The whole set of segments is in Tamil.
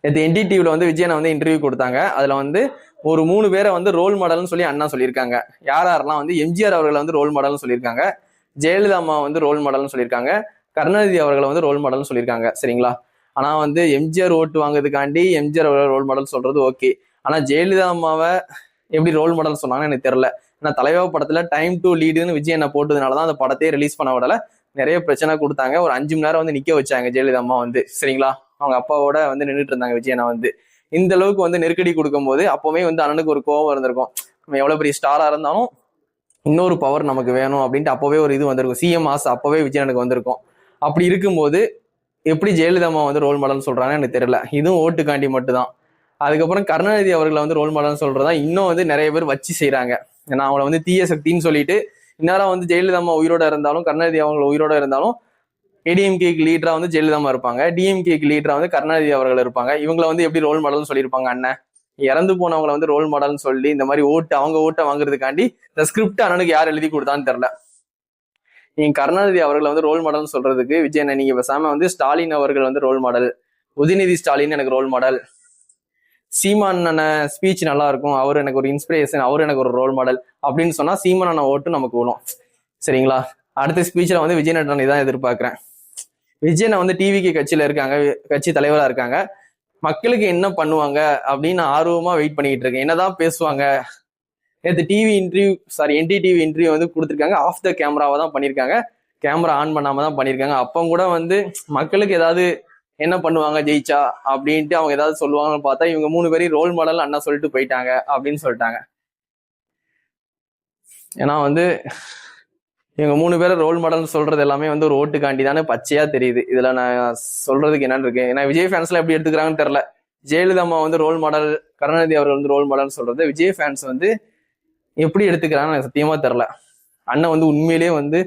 நேற்று என்டிடிவில வந்து விஜயனை வந்து இன்டர்வியூ கொடுத்தாங்க. அதுல வந்து ஒரு 3 பேரை வந்து ரோல் மாடல்னு சொல்லி அண்ணா சொல்லியிருக்காங்க. யாரெல்லாம் வந்து எம்ஜிஆர் அவர்களை வந்து ரோல் மாடல்னு சொல்லியிருக்காங்க, ஜெயலலிதா அம்மா வந்து ரோல் மாடல்னு சொல்லியிருக்காங்க, கருணாநிதி அவர்களை வந்து ரோல் மாடல்னு சொல்லியிருக்காங்க. சரிங்களா? ஆனா வந்து எம்ஜிஆர் ஓட்டு வாங்குறதுக்காண்டி எம்ஜிஆர் அவர்களை ரோல் மாடல் சொல்றது ஓகே. ஆனா ஜெயலலிதா அம்மாவை எப்படி ரோல் மாடல் சொன்னாங்கன்னு எனக்கு தெரியல. ஏன்னா தலைவா படத்துல டைம் டு லீடுன்னு விஜய் என்ன போட்டதுனாலதான் அந்த படத்தையே ரிலீஸ் பண்ண விடல. நிறைய பிரச்சனை கொடுத்தாங்க. ஒரு 5 மணி நேரம் வந்து நிக்க வச்சாங்க ஜெயலலிதா அம்மா வந்து. சரிங்களா? அவங்க அப்பாவோட வந்து நின்றுட்டு இருந்தாங்க விஜயனை வந்து. இந்த அளவுக்கு வந்து நெருக்கடி கொடுக்கும் போது அப்பவுமே வந்து அண்ணனுக்கு ஒரு கோபம் இருந்திருக்கும். நம்ம எவ்வளவு பெரிய ஸ்டாரா இருந்தாலும் இன்னொரு பவர் நமக்கு வேணும் அப்படின்ட்டு அப்பவே ஒரு இது வந்திருக்கும். சிஎம் ஆசை அப்பவே விஜயனுக்கு வந்திருக்கும். அப்படி இருக்கும்போது எப்படி ஜெயலலிதா அம்மா வந்து ரோல் மாடல் சொல்றாங்கன்னு எனக்கு தெரியல. இதுவும் ஓட்டுக்காண்டி மட்டும்தான். அதுக்கப்புறம் கருணாநிதி அவர்களை வந்து ரோல் மாடல் சொல்றதா இன்னும் வந்து நிறைய பேர் வச்சு செய்யறாங்க. ஏன்னா அவங்கள வந்து தீய சக்தின்னு சொல்லிட்டு இந்நேரம் வந்து ஜெயலலிதா அம்மா உயிரோட இருந்தாலும் கருணாநிதி அவங்க உயிரோட இருந்தாலும் ஏடிஎம்கேக்கு லீடரா வந்து ஜெயலலிதா அம்மா இருப்பாங்க, டிஎம்கேக்கு லீடரா வந்து கருணாநிதி அவர்கள் இருப்பாங்க. இவங்களை வந்து எப்படி ரோல் மாடல்னு சொல்லியிருப்பாங்க அண்ணன்? இறந்து போனவங்களை வந்து ரோல் மாடல்னு சொல்லி இந்த மாதிரி அவங்க ஓட்டை வாங்குறதுக்காண்டி இந்த ஸ்கிரிப்ட் அண்ணனுக்கு யார் எழுதி கொடுத்தான்னு தெரியல. நீங்க கருணாநிதி அவர்களை வந்து ரோல் மாடல்னு சொல்றதுக்கு விஜய் நீங்க பேசாம வந்து ஸ்டாலின் அவர்கள் வந்து ரோல் மாடல், உதயநிதி ஸ்டாலின் எனக்கு ரோல் மாடல், சீமான் அண்ணன் ஸ்பீச் நல்லா இருக்கும், அவர் எனக்கு ஒரு இன்ஸ்பிரேஷன், அவர் எனக்கு ஒரு ரோல் மாடல் அப்படின்னு சொன்னா சீமான் அண்ணன் ஓட்டு நமக்கு விழும். சரிங்களா? அடுத்த ஸ்பீச்ல வந்து விஜய் நட்டனை தான் எதிர்பார்க்கிறேன். விஜயனை வந்து டிவிக்கு கட்சியில இருக்காங்க, கட்சி தலைவரா இருக்காங்க. மக்களுக்கு என்ன பண்ணுவாங்க அப்படின்னு ஆர்வமா வெயிட் பண்ணிட்டு இருக்கேன். என்னதான் பேசுவாங்க? நேற்று என்டிடிவி இன்டர்வியூ வந்து கொடுத்துருக்காங்க. ஆஃப் த கேமராவை தான் பண்ணியிருக்காங்க, கேமரா ஆன் பண்ணாம தான் பண்ணியிருக்காங்க. அப்போ கூட வந்து மக்களுக்கு ஏதாவது என்ன பண்ணுவாங்க ஜெயிச்சா அப்படின்ட்டு அவங்க ஏதாவது சொல்லுவாங்கன்னு பார்த்தா இவங்க 3 பேரையும் ரோல் மாடல் அண்ணா சொல்லிட்டு போயிட்டாங்க அப்படின்னு சொல்லிட்டாங்க. ஏன்னா வந்து இவங்க 3 பேரை ரோல் மாடல் சொல்றது எல்லாமே வந்து ஒரு ஓட்டுக்காண்டி தானே பச்சையா தெரியுது. இதுல நான் சொல்றதுக்கு என்னன்னு இருக்கு. ஏன்னா விஜய் ஃபேன்ஸ்ல எப்படி எடுத்துக்கிறாங்கன்னு தெரியல. ஜெயலலிதா அம்மா வந்து ரோல் மாடல், கருணாநிதி அவர்கள் வந்து ரோல் மாடல் சொல்றது விஜய் ஃபேன்ஸ் வந்து எப்படி எடுத்துக்கிறாங்கன்னு எனக்கு சத்தியமா தெரியல. அண்ணன் வந்து உண்மையிலேயே வந்து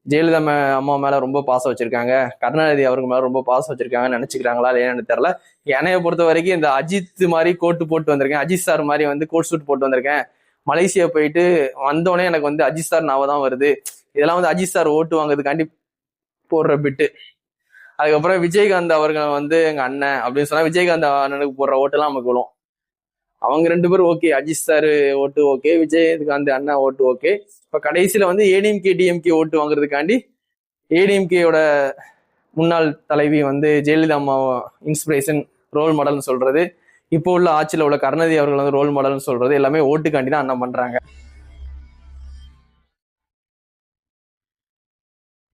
ஜெயலலிதா அம்மா மேல ரொம்ப பாசம் வச்சிருக்காங்க, கருணாநிதி அவருக்கு மேல ரொம்ப பாசம் வச்சிருக்காங்கன்னு நினைச்சுக்கிறாங்களா இல்லையான்னு தெரியல. என்னைய பொறுத்த வரைக்கும் இந்த அஜித் மாதிரி கோட்டு போட்டு வந்திருக்கேன், அஜித் சார் மாதிரி வந்து கோட் சூட் போட்டு வந்திருக்கேன், மலேசியா போயிட்டு வந்தோடனே எனக்கு வந்து அஜித் சார் ஞாபகம் தான் வருது. இதெல்லாம் வந்து அஜித் சார் ஓட்டு வாங்குறதுக்காண்டி போடுற பிட்டு. அதுக்கப்புறம் விஜயகாந்த் அவர்கள் வந்து எங்க அண்ணன் அப்படின்னு சொன்னா விஜயகாந்த் அண்ணனுக்கு போடுற ஓட்டெல்லாம் நமக்கு விழும். அவங்க 2 பேரும் ஓகே, அஜித் சார் ஓட்டு ஓகே, விஜயகாந்த் அண்ணா ஓட்டு ஓகே. இப்ப கடைசியில வந்து ஏடிஎம்கே டிஎம்கே ஓட்டு வாங்குறதுக்காண்டி ஏடிஎம்கேயோட முன்னாள் தலைவி வந்து ஜெயலலிதா அம்மா இன்ஸ்பிரேஷன் ரோல் மாடல்னு சொல்றது, இப்போ உள்ள ஆட்சியில உள்ள கருணாநிதி அவர்கள் வந்து ரோல் மாடல்னு சொல்றது எல்லாமே ஓட்டுக்காண்டி தான் அண்ணா பண்றாங்க.